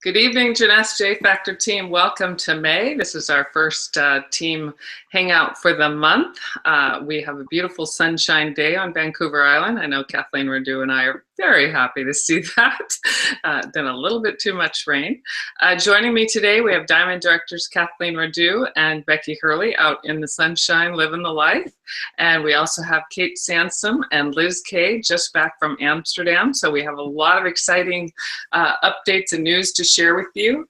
Good evening, Jeunesse J Factor team. Welcome to May. This is our first team hangout for the month. We have a beautiful sunshine day on Vancouver Island. I know Kathleen Radu and I are very happy to see that. Been a little bit too much rain. Joining me today, we have Diamond Directors Kathleen Radu and Becky Hurley out in the sunshine, living the life. And we also have Kate Sansom and Liz Kay just back from Amsterdam. So we have a lot of exciting updates and news to share with you.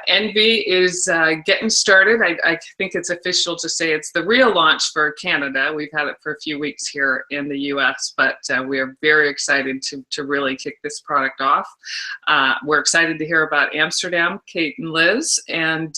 Envy is getting started. I think it's official to say it's the real launch for Canada. We've had it for a few weeks here in the US, but we are very excited to really kick this product off. We're excited to hear about Amsterdam, Kate and Liz, and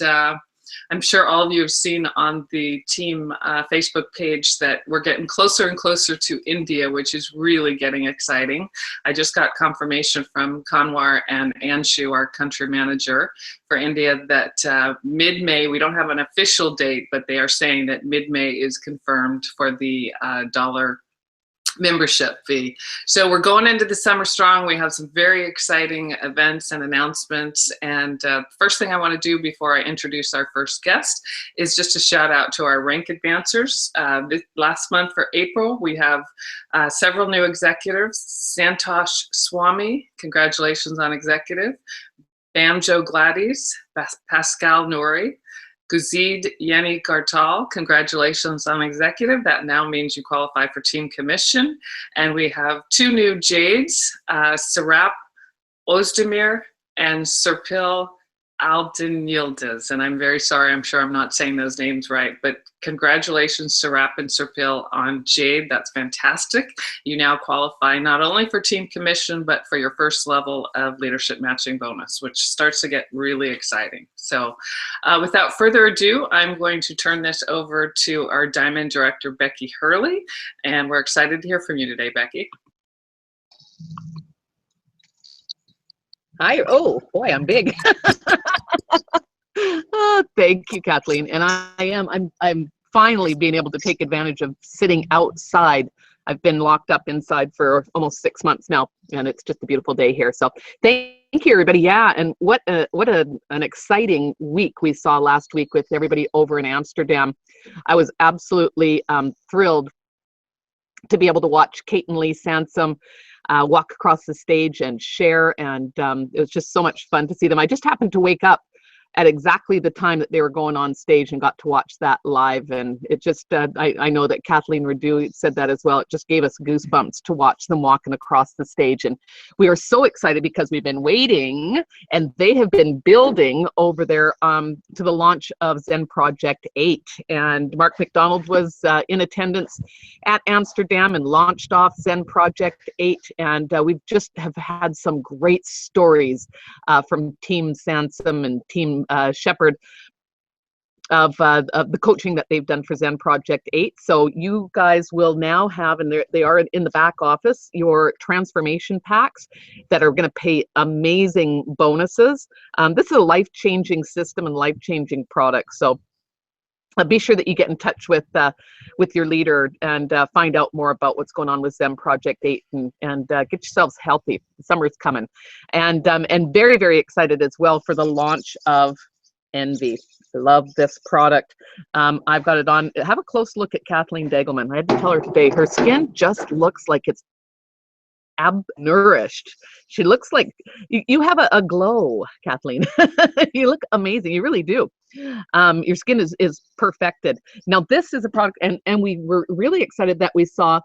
I'm sure all of you have seen on the team Facebook page that we're getting closer and closer to India, which is really getting exciting. I just got confirmation from Kanwar and Anshu, our country manager for India, that mid-May, we don't have an official date, but they are saying that mid-May is confirmed for the dollar membership fee. So we're going into the summer strong. We have some very exciting events and announcements. And first thing I want to do before I introduce our first guest is just a shout out to our rank advancers. Last month for April, we have several new executives. Santosh Swami, congratulations on executive. Bamjo Gladys, Pascal Nouri, Guzid Yeni Gartal, congratulations on executive. That now means you qualify for team commission. And we have two new Jades, Sarap Ozdemir and Serpil Aldin Yildiz. And I'm very sorry, I'm sure I'm not saying those names right, but congratulations, Sarap and Serpil, on Jade. That's fantastic. You now qualify not only for team commission, but for your first level of leadership matching bonus, which starts to get really exciting. So without further ado, I'm going to turn this over to our Diamond Director, Becky Hurley, and we're excited to hear from you today, Becky. Hi. Oh boy, I'm big. Oh, thank you, Kathleen. And I'm finally being able to take advantage of sitting outside. I've been locked up inside for almost 6 months now, and it's just a beautiful day here. So thank you, everybody. Yeah, and what an exciting week we saw last week with everybody over in Amsterdam. I was absolutely thrilled to be able to watch Kate and Lee Sansom walk across the stage and share, and it was just so much fun to see them. I just happened to wake up at exactly the time that they were going on stage and got to watch that live, and it just I know that Kathleen Radu said that as well. It just gave us goosebumps to watch them walking across the stage, and we are so excited because we've been waiting, and they have been building over there to the launch of Zen Project 8, and Mark McDonald was in attendance at Amsterdam and launched off Zen Project 8, and we just have had some great stories from Team Sansom and Team Shepherd of the coaching that they've done for Zen Project 8. So you guys will now have, and they are in the back office, your transformation packs that are going to pay amazing bonuses. This is a life-changing system and life-changing product. So be sure that you get in touch with your leader and find out more about what's going on with Zen Project 8 and get yourselves healthy. Summer's coming. And very, very excited as well for the launch of Envy. I love this product. I've got it on. Have a close look at Kathleen Degelman. I had to tell her today, her skin just looks like it's nourished. She looks like you have a glow, Kathleen. You look amazing. You really do. Your skin is perfected. Now this is a product, and we were really excited that we saw,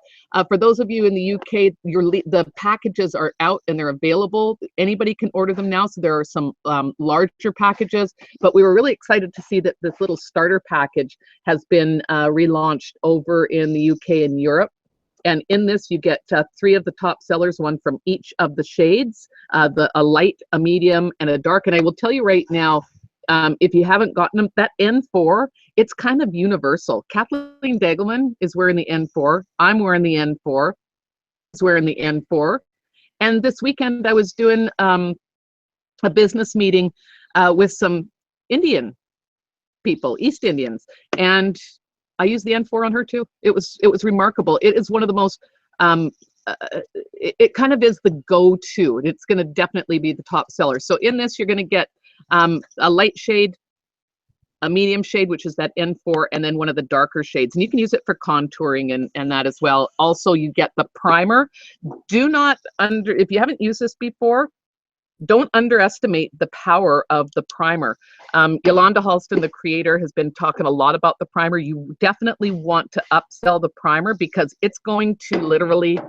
for those of you in the UK, the packages are out and they're available. Anybody can order them now. So there are some larger packages, but we were really excited to see that this little starter package has been relaunched over in the UK and Europe. And in this, you get 3 of the top sellers, one from each of the shades, a light, a medium, and a dark. And I will tell you right now, if you haven't gotten them, that N4, it's kind of universal. Kathleen Degelman is wearing the N4. I'm wearing the N4. Is wearing the N4. And this weekend, I was doing a business meeting with some Indian people, East Indians, and I used the N4 on her too. It was remarkable. It is one of the most it kind of is the go-to. It's going to definitely be the top seller. So in this, you're going to get a light shade, a medium shade, which is that N4, and then one of the darker shades. And you can use it for contouring and that as well. Also, you get the primer. Do not if you haven't used this before, don't underestimate the power of the primer. Yolanda Halston, the creator, has been talking a lot about the primer. You definitely want to upsell the primer because it's going to literally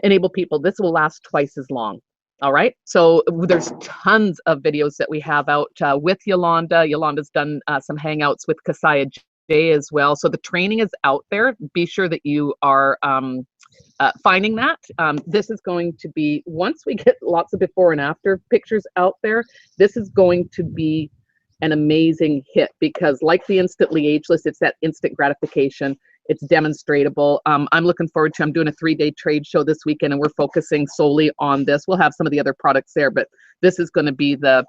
enable people. This will last twice as long. All right. So there's tons of videos that we have out with Yolanda. Yolanda's done some hangouts with Kasaya J as well. So the training is out there. Be sure that you are finding that. This is going to be, once we get lots of before and after pictures out there, this is going to be an amazing hit because like the Instantly Ageless, it's that instant gratification. It's demonstratable. I'm looking forward to, I'm doing a 3-day trade show this weekend and we're focusing solely on this. We'll have some of the other products there, but this is going to be the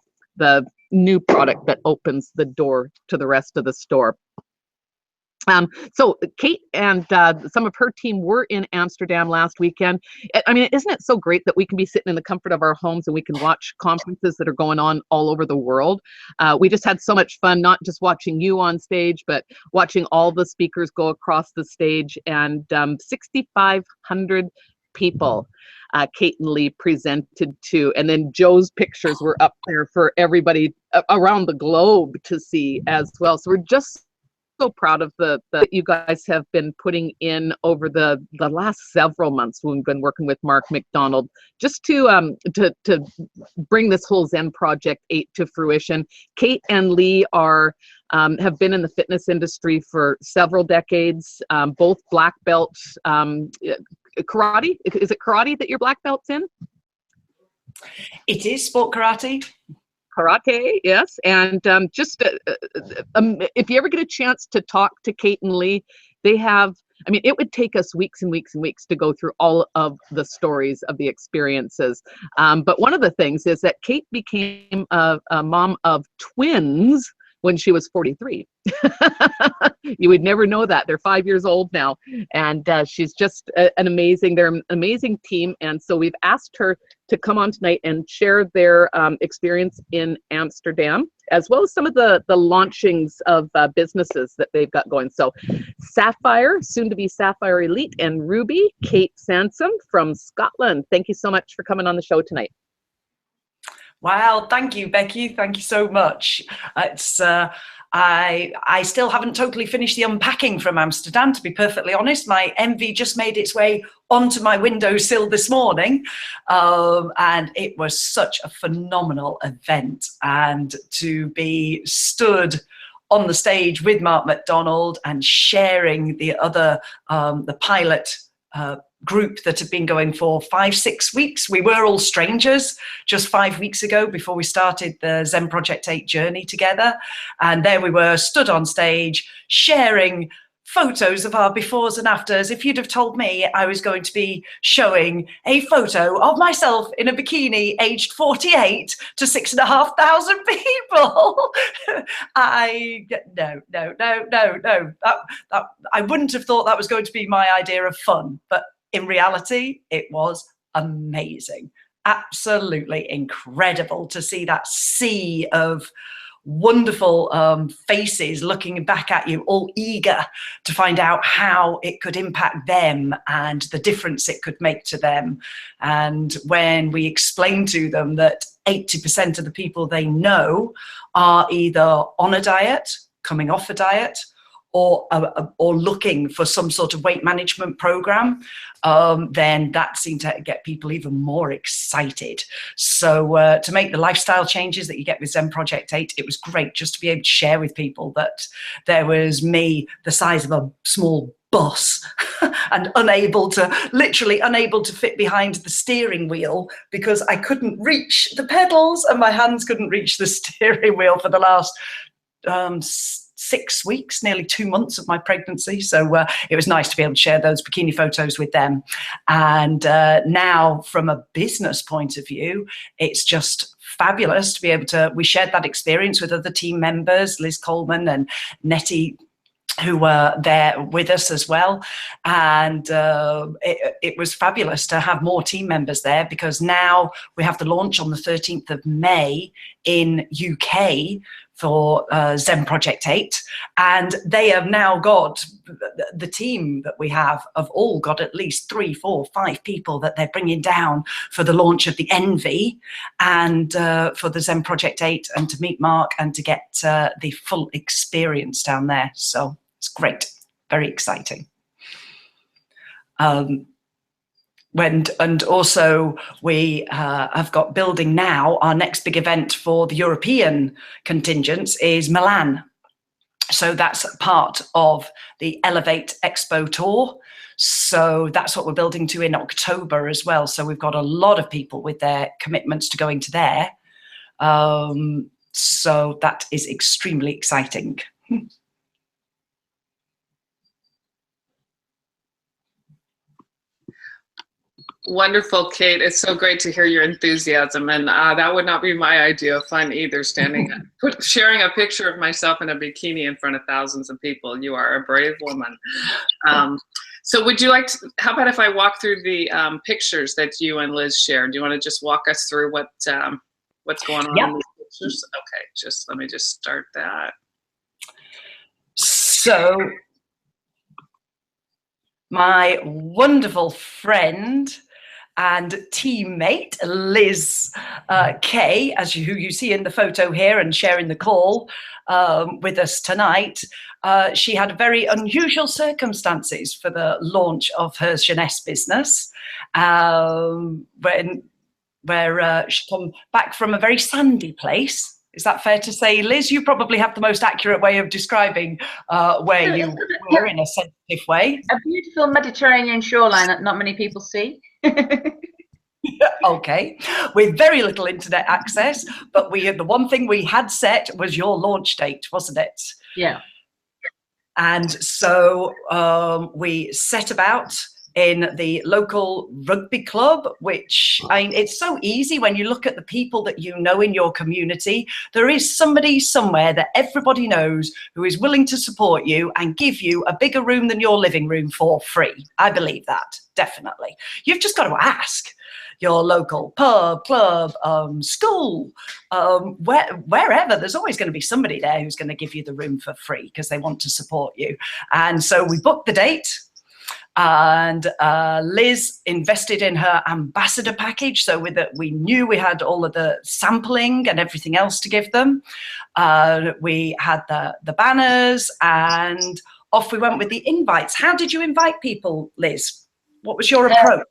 new product that opens the door to the rest of the store. So Kate and some of her team were in Amsterdam last weekend. I mean, isn't it so great that we can be sitting in the comfort of our homes and we can watch conferences that are going on all over the world? We just had so much fun, not just watching you on stage, but watching all the speakers go across the stage, and 6,500 people Kate and Lee presented to, and then Joe's pictures were up there for everybody around the globe to see as well. So we're just so proud of the you guys have been putting in over the last several months. We've been working with Mark McDonald just to bring this whole Zen Project 8 to fruition. Kate and Lee are have been in the fitness industry for several decades, both black belts. Karate, is it karate that you're black belts in? It is sport karate. Karate, yes. And if you ever get a chance to talk to Kate and Lee, they have, I mean, it would take us weeks and weeks and weeks to go through all of the stories of the experiences. But one of the things is that Kate became a mom of twins when she was 43. You would never know that. They're 5 years old now. And she's just they're an amazing team. And so we've asked her to come on tonight and share their experience in Amsterdam, as well as some of the launchings of businesses that they've got going. So Sapphire, soon to be Sapphire Elite, and Ruby, Kate Sansom from Scotland. Thank you so much for coming on the show tonight. Wow, thank you, Becky. Thank you so much. It's I still haven't totally finished the unpacking from Amsterdam, to be perfectly honest. My envy just made its way onto my windowsill this morning, and it was such a phenomenal event. And to be stood on the stage with Mark McDonald and sharing the other the pilot group that had been going for 5-6 weeks. We were all strangers just 5 weeks ago before we started the Zen Project 8 journey together. And there we were, stood on stage, sharing photos of our befores and afters. If you'd have told me I was going to be showing a photo of myself in a bikini aged 48 to 6,500 people, no. I wouldn't have thought that was going to be my idea of fun. But in reality, it was amazing. Absolutely incredible to see that sea of wonderful faces looking back at you, all eager to find out how it could impact them and the difference it could make to them. And when we explain to them that 80% of the people they know are either on a diet, coming off a diet, or looking for some sort of weight management program, then that seemed to get people even more excited. So to make the lifestyle changes that you get with Zen Project 8, it was great just to be able to share with people that there was me the size of a small bus and literally unable to fit behind the steering wheel because I couldn't reach the pedals and my hands couldn't reach the steering wheel for the last 6 weeks, nearly 2 months of my pregnancy. So it was nice to be able to share those bikini photos with them. And now from a business point of view, it's just fabulous to be able to, we shared that experience with other team members, Liz Coleman and Nettie who were there with us as well. And it was fabulous to have more team members there, because now we have the launch on the 13th of May in UK for Zen Project 8, and they have now got, the team that we have all got at least 3, 4, 5 people that they're bringing down for the launch of the Envy and for the Zen Project 8, and to meet Mark and to get the full experience down there. So it's great, very exciting. And also we have got building now, our next big event for the European contingents is Milan. So that's part of the Elevate Expo tour. So that's what we're building to in October as well. So we've got a lot of people with their commitments to going to there. So that is extremely exciting. Wonderful, Kate. It's so great to hear your enthusiasm, and that would not be my idea of fun either, sharing a picture of myself in a bikini in front of thousands of people. You are a brave woman. So would you like to, how about if I walk through the pictures that you and Liz shared? Do you want to just walk us through what's going on in these pictures? Okay, let me just start that. So my wonderful friend and teammate Liz Kay, who you see in the photo here and sharing the call with us tonight, she had very unusual circumstances for the launch of her jeunesse business, where she came back from a very sandy place. Is that fair to say, Liz? You probably have the most accurate way of describing where you were in a sensitive way. A beautiful Mediterranean shoreline that not many people see. Okay, with very little internet access, but the one thing we had set was your launch date, wasn't it? Yeah. And so we set about in the local rugby club, which, I mean, it's so easy when you look at the people that you know in your community. There is somebody somewhere that everybody knows who is willing to support you and give you a bigger room than your living room for free. I believe that, definitely. You've just got to ask your local pub, club, school, wherever. There's always going to be somebody there who's going to give you the room for free because they want to support you. And so we booked the date. And Liz invested in her ambassador package, so we knew we had all of the sampling and everything else to give them. We had the banners, and off we went with the invites. How did you invite people, Liz? What was your approach?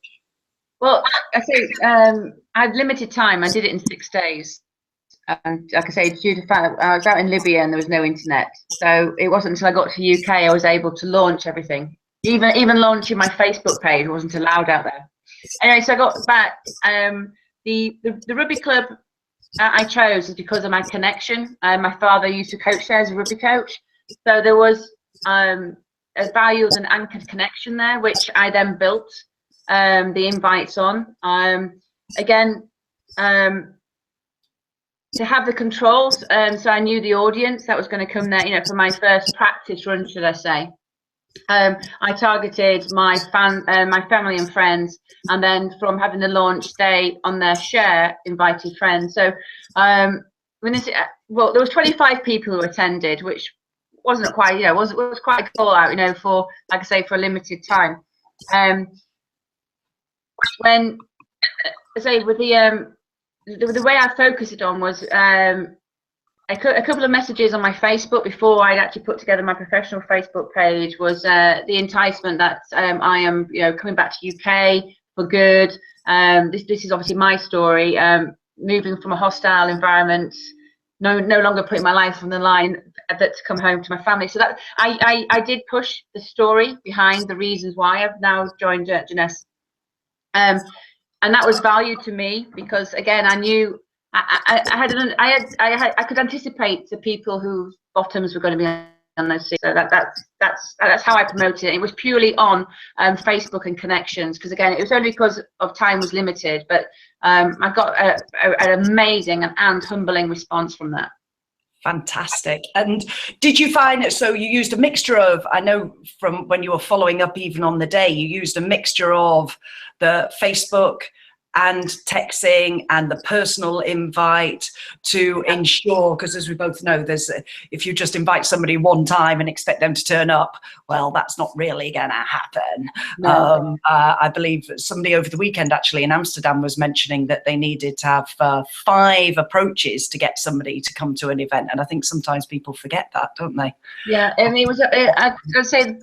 Well, I think I had limited time. I did it in 6 days. Like I say, due to the fact that I was out in Libya and there was no internet, so it wasn't until I got to UK I was able to launch everything. Even launching my Facebook page wasn't allowed out there. Anyway, so I got back. The rugby club I chose is because of my connection. My father used to coach there as a rugby coach, so there was a valued and anchored connection there, which I then built the invites on. Again, to have the controls, so I knew the audience that was going to come there. You know, for my first practice run, should I say. I targeted my family and friends, and then from having the launch day on their share, invited friends. So there was 25 people who attended, which wasn't quite, was quite a call out, for, like I say, for a limited time. When I say with the way I focused it on was a couple of messages on my Facebook before I'd actually put together my professional Facebook page was the enticement that I am, coming back to UK for good. This is obviously my story, moving from a hostile environment, no longer putting my life on the line, to come home to my family. So that I did push the story behind the reasons why I've now joined Jeunesse. And that was valued to me because, again, I knew I could anticipate the people whose bottoms were going to be on those seats. So that's how I promoted it. It was purely on Facebook and connections, because again, it was only because of time was limited. But I got an amazing and humbling response from that. Fantastic. And did you find, so you used a mixture of, I know from when you were following up even on the day, you used a mixture of the Facebook and texting and the personal invite to ensure, because as we both know, there's if you just invite somebody one time and expect them to turn up, well, that's not really going to happen. No. I believe somebody over the weekend actually in Amsterdam was mentioning that they needed to have 5 approaches to get somebody to come to an event, and I think sometimes people forget that, don't they? Yeah, and it was I'd say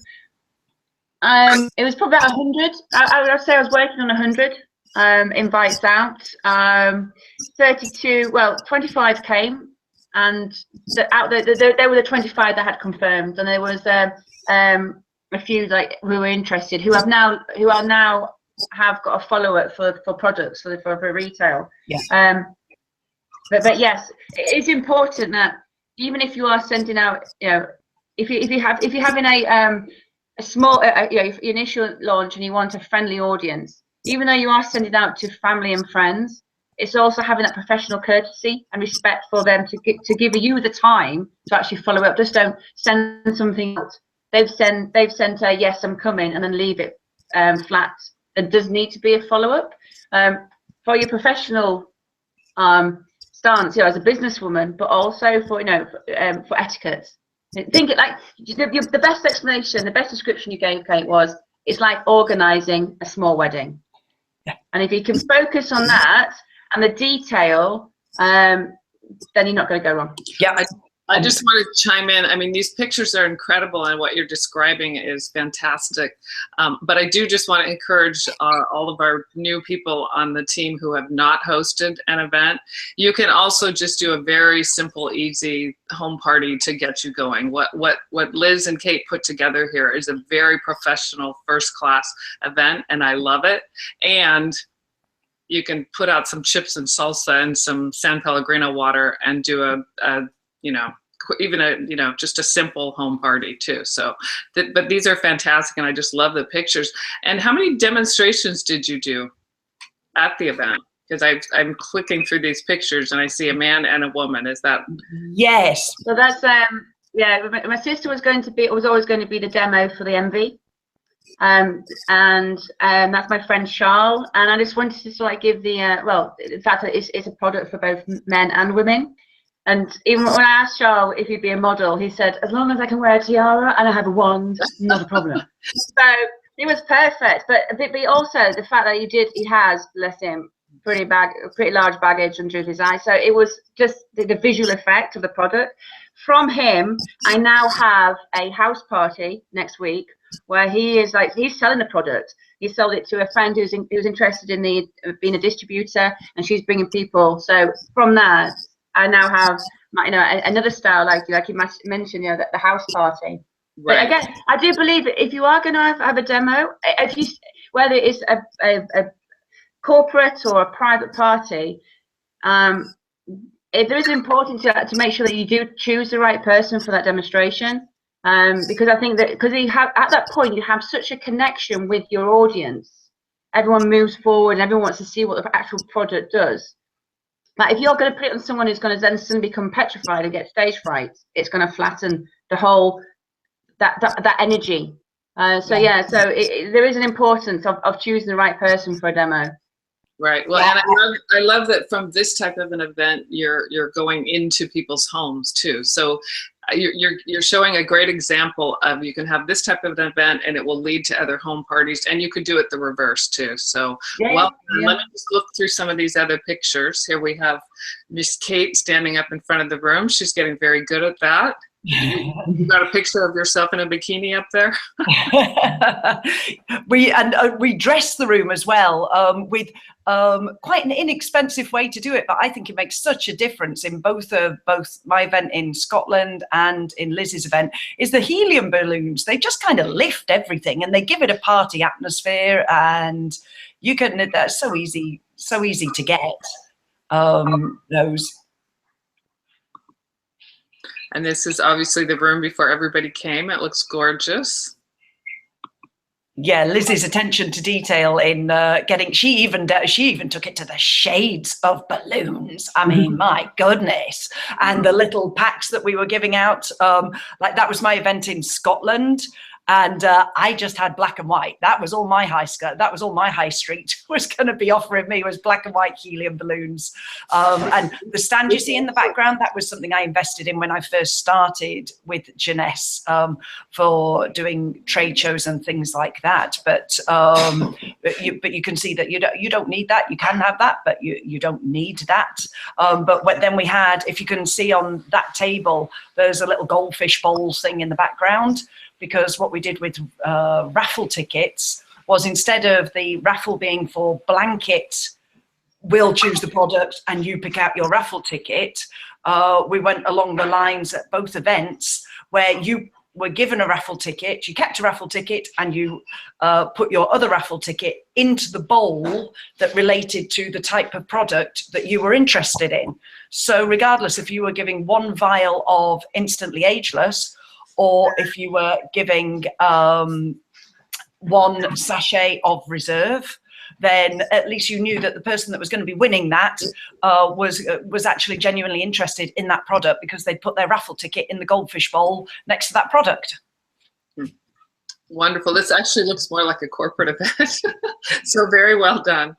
it was probably about 100. I would say I was working on 100 invites out. 32, well, 25 came, and there were the 25 that had confirmed, and there was a few like who were interested, who are now have got a follow-up for products for retail. Yeah. But yes, it's important that even if you are sending out, if you're having a small your initial launch and you want a friendly audience, even though you are sending out to family and friends, it's also having that professional courtesy and respect for them to give you the time to actually follow up. Just don't send something out. They've sent a yes, I'm coming, and then leave it flat. There does need to be a follow up for your professional stance, as a businesswoman, but also for for etiquette. Think it like the best explanation, the best description you gave, Kate, was it's like organising a small wedding. Yeah. And if you can focus on that and the detail, then you're not going to go wrong. Yeah, I just want to chime in. I mean, these pictures are incredible, and what you're describing is fantastic. But I do just want to encourage all of our new people on the team who have not hosted an event. You can also just do a very simple, easy home party to get you going. What Liz and Kate put together here is a very professional, first-class event, and I love it. And you can put out some chips and salsa and some San Pellegrino water and do just a simple home party too. So, but these are fantastic, and I just love the pictures. And how many demonstrations did you do at the event? Because I'm clicking through these pictures and I see a man and a woman. Is that? Yes. So that's yeah. My sister was always going to be the demo for the MV. And that's my friend Charles, and I just wanted to sort of give the in fact it's a product for both men and women. And even when I asked Charles if he'd be a model, he said, as long as I can wear a tiara and I have a wand, not a problem. So it was perfect. But also the fact that he has, bless him, pretty large baggage under his eyes. So it was just the visual effect of the product. From him, I now have a house party next week where he's selling the product. He sold it to a friend who's interested in being a distributor, and she's bringing people. So from that, I now have another style like you mentioned, the house party. Right. But again, I do believe that if you are going to have a demo, whether it's a corporate or a private party, it is important to make sure that you do choose the right person for that demonstration. Because I think that at that point you have such a connection with your audience, everyone moves forward and everyone wants to see what the actual product does. But if you're going to put it on someone who's going to then suddenly become petrified and get stage fright, it's going to flatten the whole that energy. So there is an importance of choosing the right person for a demo. Right. Well, yeah. And I love that from this type of an event, you're going into people's homes too. So you're showing a great example of you can have this type of an event and it will lead to other home parties, and you could do it the reverse too. So let me just look through some of these other pictures. Here we have Miss Kate standing up in front of the room. She's getting very good at that. You got a picture of yourself in a bikini up there. We dress the room as well with quite an inexpensive way to do it, but I think it makes such a difference in both my event in Scotland and in Liz's event. Is the helium balloons? They just kind of lift everything and they give it a party atmosphere, and you can. That's so easy to get those. And this is obviously the room before everybody came. It looks gorgeous. Yeah, Lizzie's attention to detail in getting, she even took it to the shades of balloons. I mean, my goodness. And the little packs that we were giving out, like that was my event in Scotland. And I just had black and white. That was all my high street was going to be offering me, was black and white helium balloons. And the stand you see in the background, that was something I invested in when I first started with Jeunesse, for doing trade shows and things like that. But you can see that you don't need that. You can have that, but you don't need that. But then we had, if you can see on that table, there's a little goldfish bowl thing in the background. Because what we did with raffle tickets was, instead of the raffle being for blanket, we'll choose the product and you pick out your raffle ticket, we went along the lines at both events where you were given a raffle ticket, you kept a raffle ticket, and you put your other raffle ticket into the bowl that related to the type of product that you were interested in. So regardless if you were giving one vial of Instantly Ageless, or if you were giving one sachet of Reserve, then at least you knew that the person that was going to be winning that was actually genuinely interested in that product, because they'd put their raffle ticket in the goldfish bowl next to that product. Wonderful. This actually looks more like a corporate event. So very well done.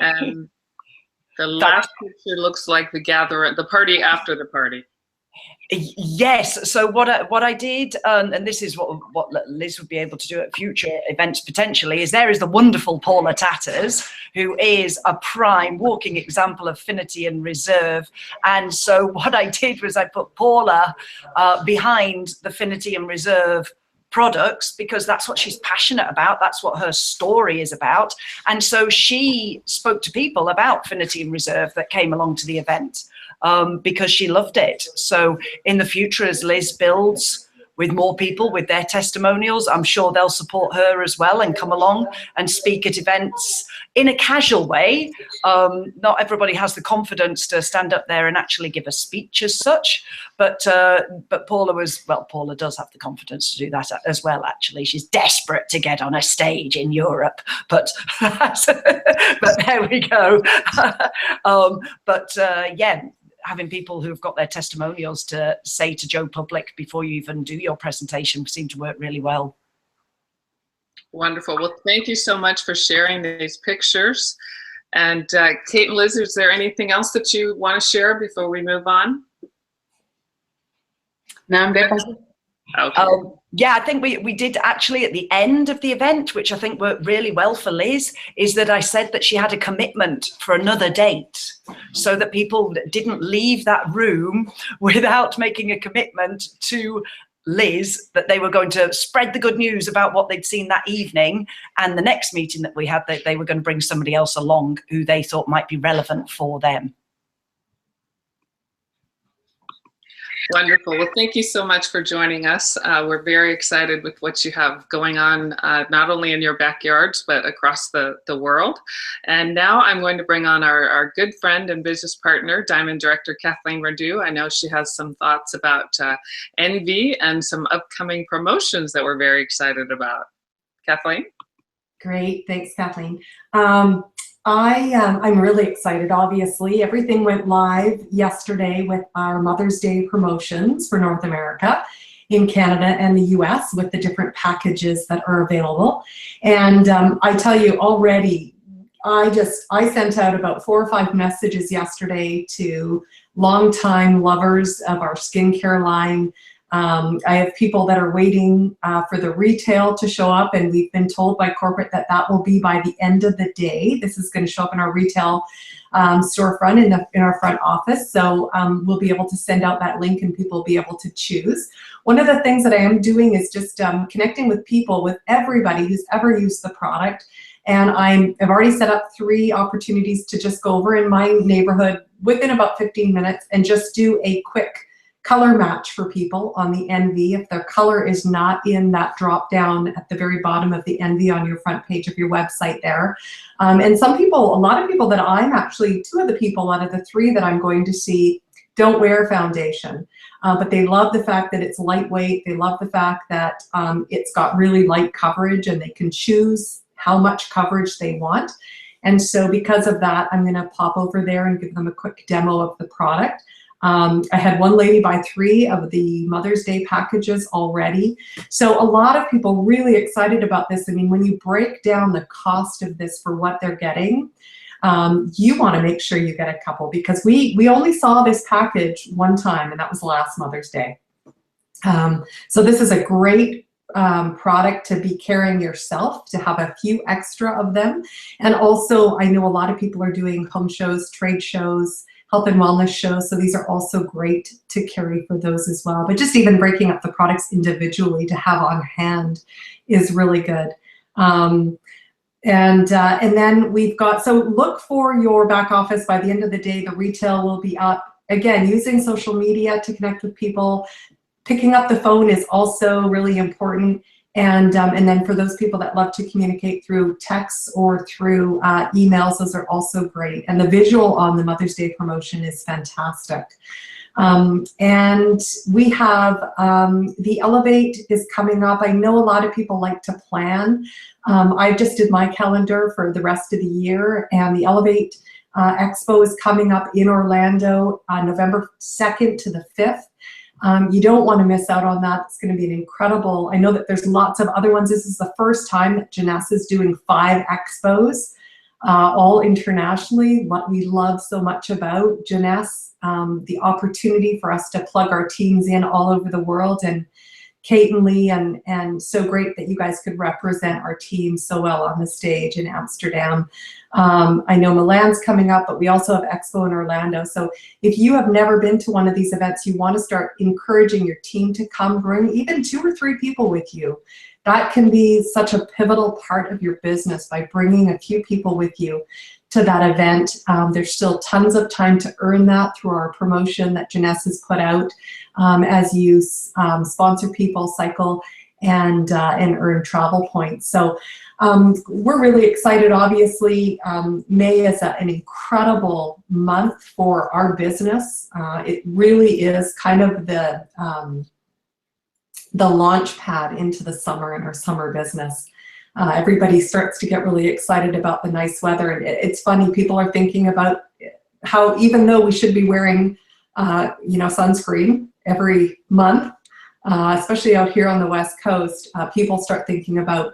And the last picture looks like the party after the party. Yes. So what I did, and this is what Liz would be able to do at future events potentially, is there is the wonderful Paula Tatters, who is a prime walking example of affinity and reserve. And so what I did was I put Paula behind the affinity and reserve products, because that's what she's passionate about. That's what her story is about. And so she spoke to people about affinity and reserve that came along to the event. Because she loved it. So in the future, as Liz builds with more people with their testimonials, I'm sure they'll support her as well and come along and speak at events in a casual way. Not everybody has the confidence to stand up there and actually give a speech as such, but Paula Paula does have the confidence to do that as well. Actually, she's desperate to get on a stage in Europe, but but there we go. Yeah. Having people who've got their testimonials to say to Joe Public before you even do your presentation seem to work really well. Wonderful. Well, thank you so much for sharing these pictures. And Kate and Liz, is there anything else that you want to share before we move on? No, I'm good. Okay. Yeah, I think we did actually at the end of the event, which I think worked really well for Liz, is that I said that she had a commitment for another date, so that people didn't leave that room without making a commitment to Liz that they were going to spread the good news about what they'd seen that evening, and the next meeting that we had, they were going to bring somebody else along who they thought might be relevant for them. Wonderful. Well, thank you so much for joining us. We're very excited with what you have going on, not only in your backyards, but across the world. And now I'm going to bring on our good friend and business partner, Diamond Director Kathleen Radu. I know she has some thoughts about NV and some upcoming promotions that we're very excited about. Kathleen? Great. Thanks, Kathleen. I'm really excited. Obviously, everything went live yesterday with our Mother's Day promotions for North America, in Canada and the US, with the different packages that are available. And I tell you already, I sent out about 4 or 5 messages yesterday to longtime lovers of our skincare line. I have people that are waiting for the retail to show up, and we've been told by corporate that that will be by the end of the day. This is going to show up in our retail storefront in our front office. So we'll be able to send out that link and people will be able to choose. One of the things that I am doing is just connecting with people, with everybody who's ever used the product. And I've already set up 3 opportunities to just go over in my neighborhood within about 15 minutes and just do a quick color match for people on the NV if their color is not in that drop down at the very bottom of the NV on your front page of your website there. And a lot of people that I'm actually, 2 of the people out of the 3 that I'm going to see don't wear foundation. But they love the fact that it's lightweight. They love the fact that it's got really light coverage, and they can choose how much coverage they want. And so because of that, I'm gonna pop over there and give them a quick demo of the product. I had one lady buy 3 of the Mother's Day packages already. So a lot of people really excited about this. I mean, when you break down the cost of this for what they're getting, you want to make sure you get a couple, because we only saw this package one time, and that was last Mother's Day. So this is a great product to be carrying yourself, to have a few extra of them. And also, I know a lot of people are doing home shows, trade shows, health and wellness shows, so these are also great to carry for those as well. But just even breaking up the products individually to have on hand is really good. And then we've got, so look for your back office. By the end of the day, the retail will be up. Again, using social media to connect with people. Picking up the phone is also really important. And then for those people that love to communicate through texts or through emails, those are also great. And the visual on the Mother's Day promotion is fantastic. And we have the Elevate is coming up. I know a lot of people like to plan. I just did my calendar for the rest of the year, and the Elevate Expo is coming up in Orlando on November 2nd to the 5th. You don't want to miss out on that. It's going to be an incredible, I know that there's lots of other ones. This is the first time that Jeunesse is doing 5 expos, all internationally. What we love so much about Jeunesse, the opportunity for us to plug our teams in all over the world, and Kate and Lee, and so great that you guys could represent our team so well on the stage in Amsterdam. I know Milan's coming up, but we also have Expo in Orlando. So if you have never been to one of these events, you want to start encouraging your team to come. Bring even 2 or 3 people with you. That can be such a pivotal part of your business, by bringing a few people with you to that event. There's still tons of time to earn that through our promotion that Jeunesse has put out, as you sponsor people, cycle, and earn travel points. So we're really excited. Obviously, May is an incredible month for our business. It really is kind of the launch pad into the summer in our summer business. Everybody starts to get really excited about the nice weather. And it's funny, people are thinking about how, even though we should be wearing sunscreen every month, especially out here on the West Coast, people start thinking about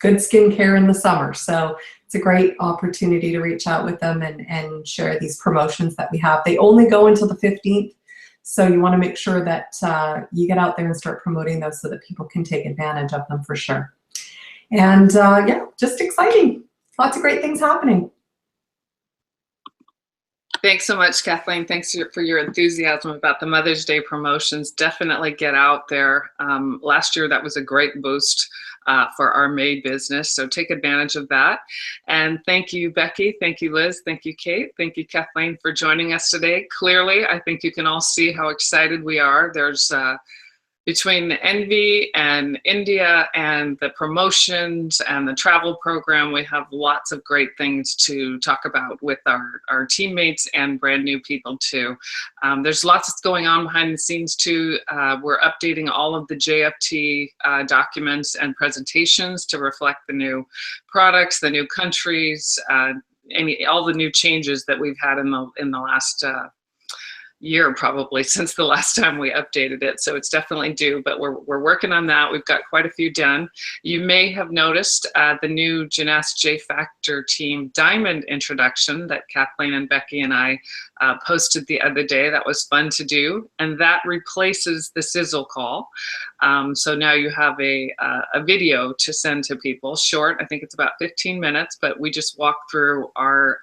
good skincare in the summer. So it's a great opportunity to reach out with them and share these promotions that we have. They only go until the 15th. So you want to make sure that you get out there and start promoting those so that people can take advantage of them for sure. And yeah, just exciting. Lots of great things happening. Thanks so much, Kathleen. Thanks for your enthusiasm about the Mother's Day promotions. Definitely get out there. Last year, that was a great boost for our May business, so take advantage of that. And thank you, Becky. Thank you, Liz. Thank you, Kate. Thank you, Kathleen, for joining us today. Clearly, I think you can all see how excited we are. There's between the Envy and India and the promotions and the travel program, we have lots of great things to talk about with our teammates and brand new people too. There's lots that's going on behind the scenes too. We're updating all of the JFT documents and presentations to reflect the new products, the new countries, all the new changes that we've had in the last year, probably since the last time we updated it. So it's definitely due, but we're working on that. We've got quite a few done. You may have noticed the new Jeunesse J Factor Team Diamond introduction that Kathleen and Becky and I posted the other day. That was fun to do, and that replaces the sizzle call. So now you have a video to send to people, short, I think it's about 15 minutes, but we just walk through our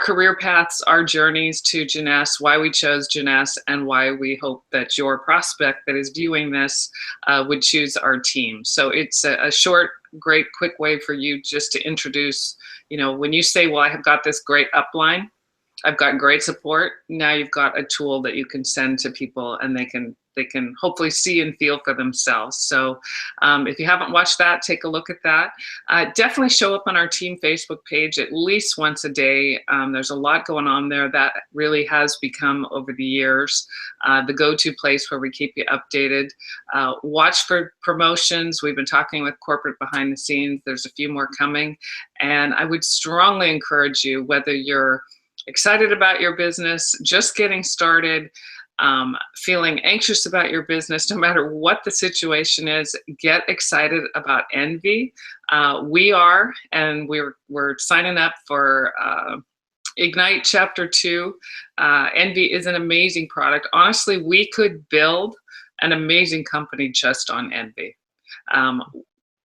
career paths, our journeys to Jeunesse, why we chose Jeunesse, and why we hope that your prospect that is viewing this would choose our team. So it's a short, great, quick way for you just to introduce, when you say, well, I have got this great upline, I've got great support, now you've got a tool that you can send to people and they can they can hopefully see and feel for themselves. So if you haven't watched that, take a look at that. Definitely show up on our team Facebook page at least once a day. There's a lot going on there that really has become, over the years, the go-to place where we keep you updated. Watch for promotions. We've been talking with corporate behind the scenes. There's a few more coming. And I would strongly encourage you, whether you're excited about your business, just getting started, feeling anxious about your business, no matter what the situation is, get excited about Envy. We are, and we're signing up for Ignite Chapter 2. Envy is an amazing product. Honestly, we could build an amazing company just on Envy.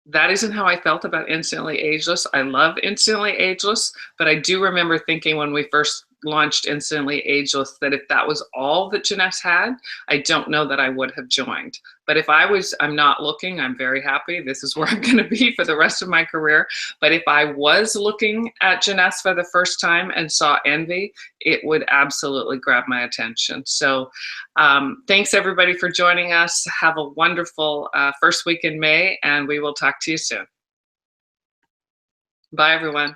That isn't how I felt about Instantly Ageless. I love Instantly Ageless, but I do remember thinking when we first launched Instantly Ageless that if that was all that Jeunesse had, I don't know that I would have joined. But if I'm not looking, I'm very happy. This is where I'm going to be for the rest of my career. But if I was looking at Jeunesse for the first time and saw Envy, it would absolutely grab my attention. So thanks everybody for joining us. Have a wonderful first week in May, and we will talk to you soon. Bye everyone.